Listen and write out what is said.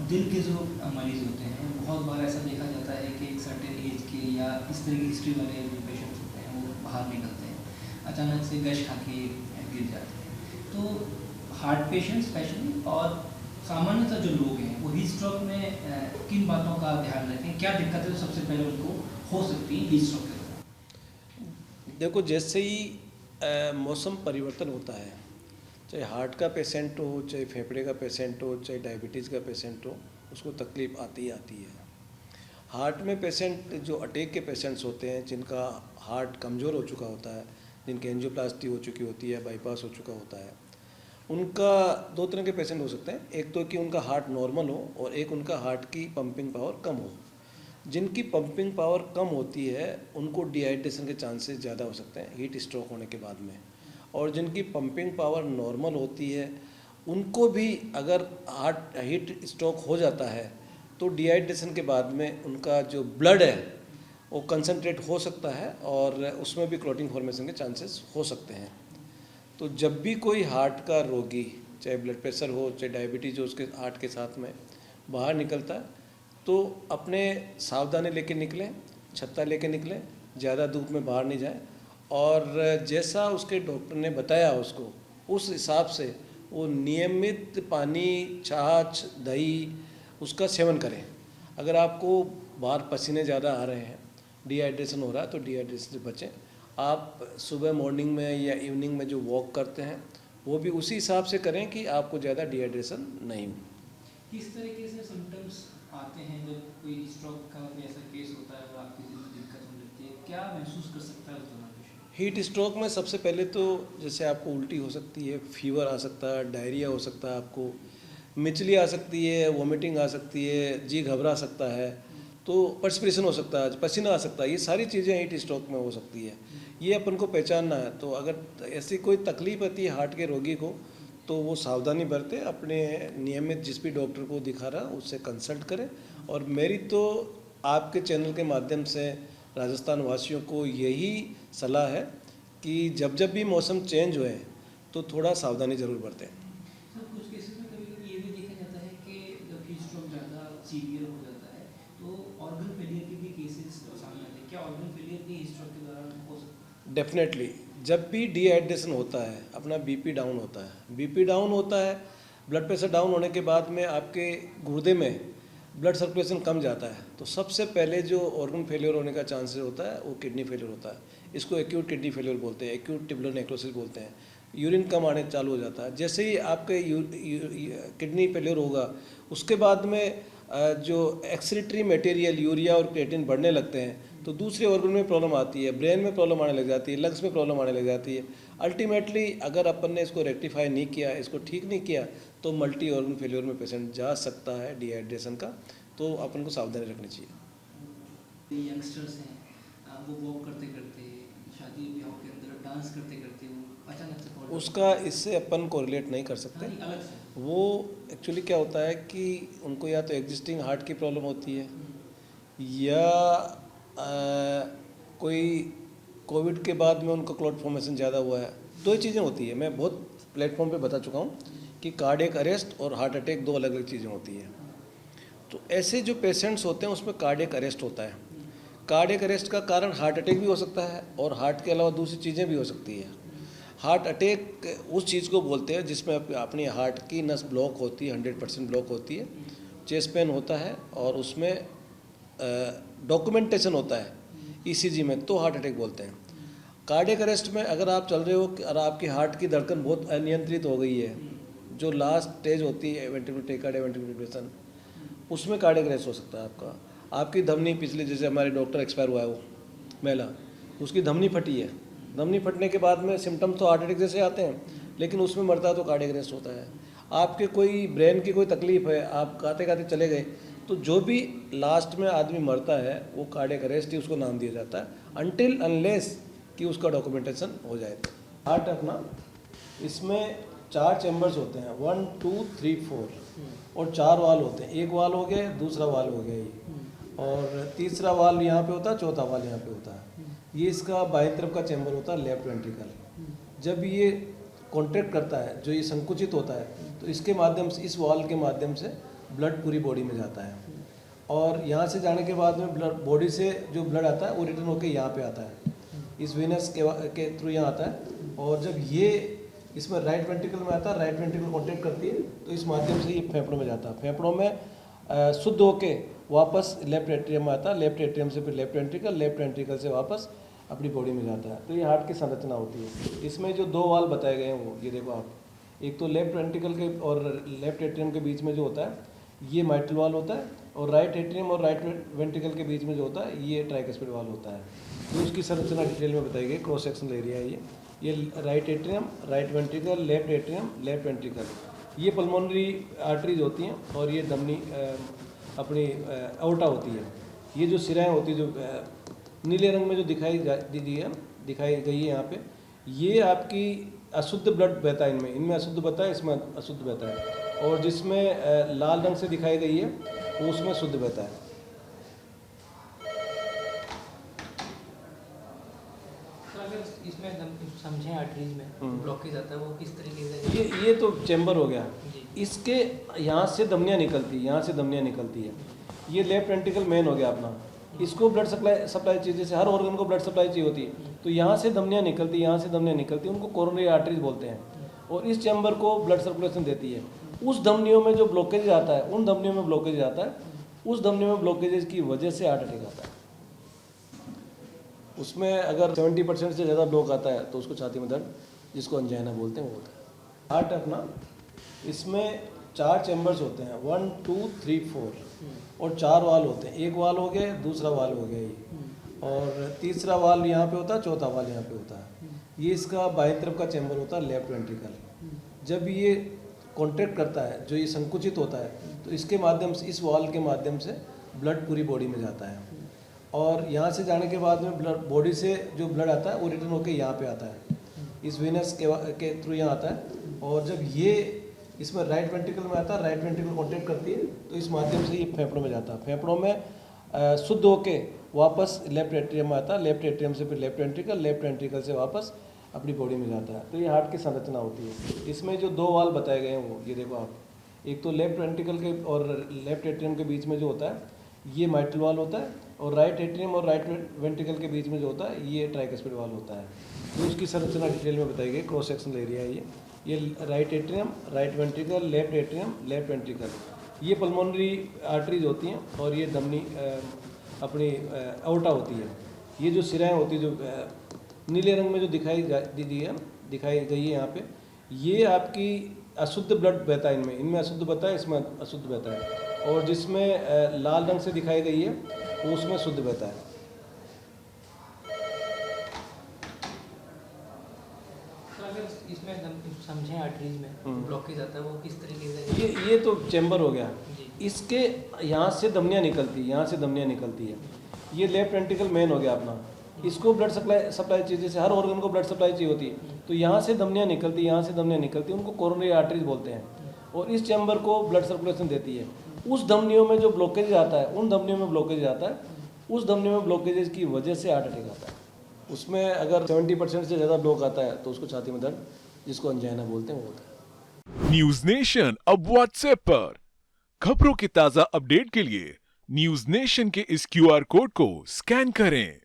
दिल के जो मरीज़ होते हैं, बहुत बार ऐसा देखा जाता है कि एक सर्टेन एज के या इस तरह की हिस्ट्री वाले जो पेशेंट्स होते हैं वो बाहर निकलते हैं, अचानक से गश खा के गिर जाते हैं। तो हार्ट पेशेंट स्पेशली और सामान्यतः जो लोग हैं वो हीट स्ट्रोक में किन बातों का ध्यान रखें, क्या दिक्कतें तो सबसे पहले उनको हो सकती हैं हीट स्ट्रोक के दौरान? देखो, जैसे ही मौसम परिवर्तन होता है, चाहे हार्ट का पेशेंट हो, चाहे फेफड़े का पेशेंट हो, चाहे डायबिटीज़ का पेशेंट हो, उसको तकलीफ़ आती ही आती है। हार्ट में पेशेंट जो अटैक के पेशेंट्स होते हैं, जिनका हार्ट कमज़ोर हो चुका होता है, जिनकी एंजियोप्लास्टी हो चुकी होती है, बाईपास हो चुका होता है, उनका दो तरह के पेशेंट हो सकते हैं। एक तो कि उनका हार्ट नॉर्मल हो और एक उनका हार्ट की पंपिंग पावर कम हो। जिनकी पंपिंग पावर कम होती है उनको डिहाइड्रेशन के चांसेस ज़्यादा हो सकते हैं हीट स्ट्रोक होने के बाद में, और जिनकी पंपिंग पावर नॉर्मल होती है उनको भी अगर हार्ट हीट स्ट्रोक हो जाता है तो डिहाइड्रेशन के बाद में उनका जो ब्लड है वो कंसंट्रेट हो सकता है और उसमें भी क्लॉटिंग फॉर्मेशन के चांसेस हो सकते हैं। तो जब भी कोई हार्ट का रोगी, चाहे ब्लड प्रेशर हो, चाहे डायबिटीज़ हो, उसके हार्ट के साथ में बाहर निकलता है तो अपने सावधानी लेके निकलें, छत्ता लेके निकलें, ज़्यादा धूप में बाहर नहीं जाएं, और जैसा उसके डॉक्टर ने बताया उसको उस हिसाब से वो नियमित पानी, छाछ, दही उसका सेवन करें। अगर आपको बाहर पसीने ज़्यादा आ रहे हैं, डिहाइड्रेशन हो रहा है, तो डिहाइड्रेशन से बचें। आप सुबह मॉर्निंग में या इवनिंग में जो वॉक करते हैं वो भी उसी हिसाब से करें कि आपको ज़्यादा डिहाइड्रेशन नहीं हो। किस तरीके से सिम्टम्स आते हैं जब कोई स्ट्रोक का कोई ऐसा केस होता है और आपकी दिक्कत हो जाती है, क्या महसूस कर सकता है उस दौरान पेशेंट? हीट स्ट्रोक में सबसे पहले तो जैसे आपको उल्टी हो सकती है, फीवर आ सकता है, डायरिया हो सकता है, आपको मिचली आ सकती है, वॉमिटिंग आ सकती है, जी घबरा सकता है, तो पर्सपिरेशन हो सकता है, पसीना आ सकता है। ये सारी चीज़ें हीट स्ट्रोक में हो सकती है, ये अपन को पहचानना है। तो अगर ऐसी कोई तकलीफ आती है हार्ट के रोगी को तो वो सावधानी बरते, अपने नियमित जिस भी डॉक्टर को दिखा रहा उससे कंसल्ट करें। और मेरी तो आपके चैनल के माध्यम से राजस्थान वासियों को यही सलाह है कि जब भी मौसम चेंज हुए तो थोड़ा सावधानी ज़रूर बरतें। सर, कुछ केसेस में कभी ये भी देखा जाता है कि जब हीट स्ट्रोक ज़्यादा सीवियर हो जाता है तो ऑर्गन फेलियर के भी केसेस सामने आते हैं। क्या ऑर्गन फेलियर भी हीट स्ट्रोक के दौरान हो सकता है? डेफिनेटली, जब भी डिहाइड्रेशन होता है, अपना बीपी डाउन होता है, बीपी डाउन होता है, ब्लड प्रेशर डाउन होने के बाद में आपके गुर्दे में ब्लड सर्कुलेशन कम जाता है, तो सबसे पहले जो ऑर्गन फेलियर होने का चांसेस होता है वो किडनी फेलियर होता है। इसको एक्यूट किडनी फेलियर बोलते हैं, एक्यूट ट्यूबुलर नेक्रोसिस बोलते हैं। यूरिन कम आने चालू हो जाता है। जैसे ही आपके किडनी फेलियर होगा उसके बाद में जो एक्सक्रीटरी मटेरियल यूरिया और क्रिएटिन बढ़ने लगते हैं तो दूसरे ऑर्गन में प्रॉब्लम आती है, ब्रेन में प्रॉब्लम आने लग जाती है, लंग्स में प्रॉब्लम आने लग जाती है। अल्टीमेटली अगर अपन ने इसको रेक्टिफाई नहीं किया, इसको ठीक नहीं किया, तो मल्टी ऑर्गन फेलियर में पेशेंट जा सकता है डिहाइड्रेशन का। तो अपन को सावधानी रखनी चाहिए। यंगस्टर्स हैं, वो वॉक करते करते, शादी ब्याह के अंदर डांस करते करते वो अचानक से fall उसका इससे अपन को रिलेट नहीं कर सकते। हाँ, अलग से वो एक्चुअली क्या होता है कि उनको या तो एग्जिस्टिंग हार्ट की प्रॉब्लम होती है या कोई कोविड के बाद में उनका क्लॉट फॉर्मेशन ज़्यादा हुआ है। दो ही चीज़ें होती है, मैं बहुत प्लेटफॉर्म पे बता चुका हूँ कि कार्डियक अरेस्ट और हार्ट अटैक दो अलग अलग चीज़ें होती हैं। तो ऐसे जो पेशेंट्स होते हैं उसमें कार्डियक अरेस्ट होता है। कार्डियक अरेस्ट का कारण हार्ट अटैक भी हो सकता है और हार्ट के अलावा दूसरी चीज़ें भी हो सकती है। हार्ट अटैक उस चीज़ को बोलते हैं जिसमें अपनी हार्ट की नस ब्लॉक होती है, 100% ब्लॉक होती है, चेस्ट पेन होता है और उसमें डॉक्यूमेंटेशन होता है ईसीजी में, तो हार्ट अटैक बोलते हैं। कार्डियक अरेस्ट में अगर आप चल रहे हो और आपकी हार्ट की धड़कन बहुत अनियंत्रित हो गई है, जो लास्ट स्टेज होती है वेंट्रिकुलर टेकार्डिया वेंट्रिकुलर फिब्रिलेशन, उसमें कार्डियक अरेस्ट हो सकता है आपका। आपकी धमनी पिछले, जैसे हमारे डॉक्टर एक्सपायर हुआ है वो महिला, उसकी धमनी फटी है, धमनी फटने के बाद में सिम्टम्स तो हार्ट अटैक जैसे आते हैं, लेकिन उसमें मरता तो कार्डियक अरेस्ट होता है। आपके कोई ब्रेन की कोई तकलीफ है, आप गाते गाते चले गए, तो जो भी लास्ट में आदमी मरता है वो कार्डियक अरेस्ट ही उसको नाम दिया जाता है, अनटिल अनलेस कि उसका डॉक्यूमेंटेशन हो जाए। हार्ट अपना, इसमें 4 चैम्बर्स होते हैं, 1 2 3 4, और 4 वाल होते हैं। एक वाल हो गया, दूसरा वाल हो गया ये, और तीसरा वाल यहाँ पे होता है, चौथा वाल यहाँ पे होता है। ये इसका बाएं तरफ का चैम्बर होता है, लेफ्ट वेंट्रिकल। जब ये कॉन्ट्रैक्ट करता है, जो ये संकुचित होता है, तो इसके माध्यम से, इस वाल के माध्यम से ब्लड पूरी बॉडी में जाता है, और यहाँ से जाने के बाद में ब्लड बॉडी से जो ब्लड आता है वो रिटर्न होकर यहाँ पे आता है, इस वेनस के थ्रू यहाँ आता है। और जब ये इसमें राइट वेंट्रिकल में आता है, राइट वेंट्रिकल कॉन्टेक्ट करती है तो इस माध्यम से ये फेफड़ों में जाता है, फेफड़ों में शुद्ध होके वापस लेफ्ट एट्रियम में आता है, लेफ्ट एट्रियम से फिर लेफ्ट वेंट्रिकल से वापस अपनी बॉडी में जाता है। तो ये हार्ट की संरचना होती है। इसमें जो दो वाल्व बताए गए हैं वो ये देखो आप, एक तो लेफ्ट वेंट्रिकल के और लेफ्ट एट्रियम के बीच में जो होता है ये माइट्रल वाल्व होता है, और राइट एट्रियम और राइट वेंट्रिकल के बीच में जो होता है ये ट्राइकस्पिड वाल्व होता है। तो उसकी संरचना डिटेल में बताई गई, क्रॉस सेक्शनल एरिया है ये right atrium, right ventricle, left atrium, left ventricle, ये पल्मोनरी आर्टरीज होती हैं, और ये धमनी अपनी अओर्टा होती है। ये जो सिराएं होती है जो नीले रंग में जो दिखाई गई है यहाँ पे, ये आपकी अशुद्ध ब्लड बहता है, इनमें अशुद्ध बहता है, इसमें अशुद्ध बहता है, और जिसमें लाल रंग से दिखाई गई है वो उसमें शुद्ध बहता है। इसमें समझें आर्टरीज में ब्लॉकेज आता है वो किस तरीके से? ये तो चैम्बर हो गया, इसके यहाँ से धमनियाँ निकलती है, ये लेफ्ट वेंट्रिकल मेन हो गया अपना, इसको ब्लड सप्लाई चाहिए, जैसे हर ऑर्गन को ब्लड सप्लाई चाहिए होती है, तो यहाँ से धमनियाँ निकलती है, उनको कोरोनरी आर्टरीज बोलते हैं, और इस चैम्बर को ब्लड सर्कुलेशन देती है। उस धमनियों में जो ब्लॉकेज आता है, उन धमनियों में ब्लॉकेज आता है, उस धमनियों में ब्लॉकेजेस की वजह से हार्ट अटैक आता है। उसमें अगर 70% से ज़्यादा ब्लॉक आता है तो उसको छाती में दर्द, जिसको अंजाइना बोलते हैं, वो होता है। हार्ट अपना, इसमें 4 चैम्बर्स होते हैं, 1 2 3 4, और 4 वाल होते हैं, एक वाल हो गया, दूसरा वाल हो गया ये, और तीसरा वाल यहाँ पे होता है, चौथा वाल यहाँ पे होता है। ये इसका बाएं तरफ का चैम्बर होता है, लेफ्ट वेंट्रिकल। जब ये कॉन्ट्रैक्ट करता है, जो ये संकुचित होता है, तो इसके माध्यम से, इस वाल के माध्यम से ब्लड पूरी बॉडी में जाता है, और यहाँ से जाने के बाद में ब्लड बॉडी से जो ब्लड आता है वो रिटर्न होकर यहाँ पे आता है, इस वेनस के थ्रू यहाँ आता है, और जब ये इसमें राइट वेंट्रिकल में आता है, राइट वेंट्रिकल कॉन्टेक्ट करती है तो इस माध्यम से ये फेफड़ों में जाता है, फेफड़ों में शुद्ध होके वापस लेफ्ट एट्रियम में आता है, लेफ्ट एट्रियम से फिर लेफ्ट वेंट्रिकल से वापस अपनी बॉडी में जाता है। तो ये हार्ट की संरचना होती है। इसमें जो दो वाल्व बताए गए हैं वो ये देखो आप, एक तो लेफ्ट वेंट्रिकल के और लेफ्ट एट्रियम के बीच में जो होता है ये माइट्रल वाल्व होता है, और राइट एट्रियम और राइट वेंट्रिकल के बीच में जो होता है ये ट्राइकस्पिड वाल्व होता है। तो उसकी संरचना डिटेल में बताई गई, क्रॉस सेक्शनल एरिया है ये right atrium, right ventricle, left atrium, left ventricle, ये पल्मोनरी आर्टरीज होती हैं, और ये धमनी अपनी अओर्टा होती है। ये जो सिराएं होती है जो नीले रंग में जो दिखाई गई है यहाँ पे, ये आपकी अशुद्ध ब्लड बहता है, इनमें अशुद्ध बहता है, इसमें अशुद्ध बहता है, और जिसमें लाल रंग से दिखाई गई है वो उसमें शुद्ध बहता है। इसमें समझें आर्टरीज में ब्लॉकेज आता है वो किस तरीके से? ये तो चैम्बर हो गया, इसके यहाँ से धमनियाँ निकलती है, ये लेफ्ट वेंट्रिकल मेन हो गया अपना, इसको ब्लड सप्लाई चाहिए, जैसे हर ऑर्गन को ब्लड सप्लाई चाहिए होती है, तो यहाँ से धमनियाँ निकलती है, उनको कोरोनरी आर्टरीज बोलते हैं, और इस चैम्बर को ब्लड सर्कुलेशन देती है। उस धमनियों में जो ब्लॉकेज आता है, उन धमनियों में ब्लॉकेज आता है, उस धमनियों में ब्लॉकेजेस की वजह से हार्ट अटैक आता है। उसमें अगर 70% से ज़्यादा ब्लॉक आता है तो उसको छाती में दर्द, जिसको अंजाइना बोलते हैं, वो होता है। न्यूज नेशन अब व्हाट्सएप पर खबरों की ताजा अपडेट के लिए न्यूज नेशन के इस QR कोड को स्कैन करें।